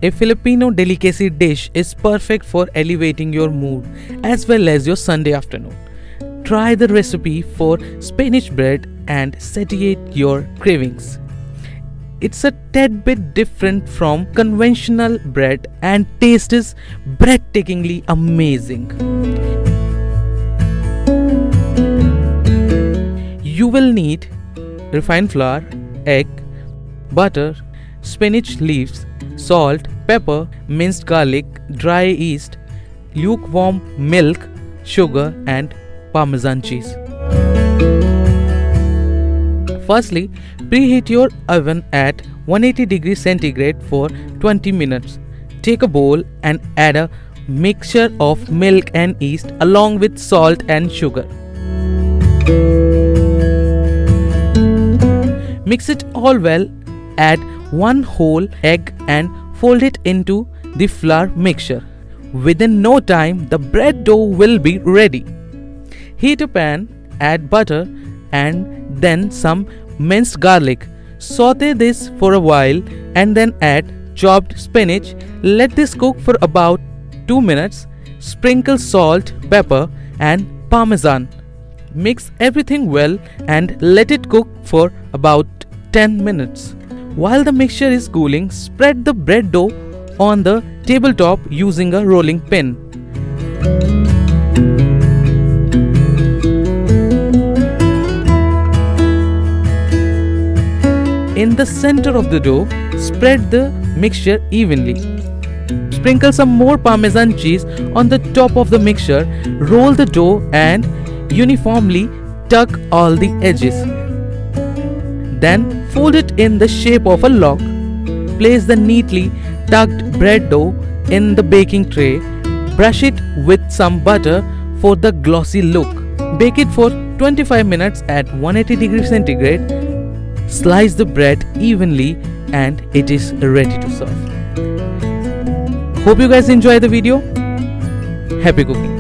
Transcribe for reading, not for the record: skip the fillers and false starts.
A Filipino delicacy dish is perfect for elevating your mood as well as your Sunday afternoon. Try the recipe for spinach bread and satiate your cravings. It's a tad bit different from conventional bread and taste is breathtakingly amazing. You will need refined flour, egg, butter, spinach leaves, salt, pepper, minced garlic, dry yeast, lukewarm milk, sugar and Parmesan cheese. Firstly, preheat your oven at 180 degrees centigrade for 20 minutes. Take a bowl and add a mixture of milk and yeast along with salt and sugar. Mix it all well, add one whole egg and fold it into the flour mixture. Within no time, the bread dough will be ready. Heat a pan, add butter and then some minced garlic. Saute this for a while and then add chopped spinach. Let this cook for about 2 minutes. Sprinkle salt, pepper and Parmesan. Mix everything well and let it cook for about 10 minutes. While the mixture is cooling, spread the bread dough on the tabletop using a rolling pin. In the center of the dough, spread the mixture evenly. Sprinkle some more Parmesan cheese on the top of the mixture. Roll the dough and uniformly tuck all the edges. Then fold it in the shape of a log. Place the neatly tucked bread dough in the baking tray. Brush it with some butter for the glossy look. Bake it for 25 minutes at 180 degrees centigrade. Slice the bread evenly and it is ready to serve. Hope you guys enjoy the video. Happy cooking.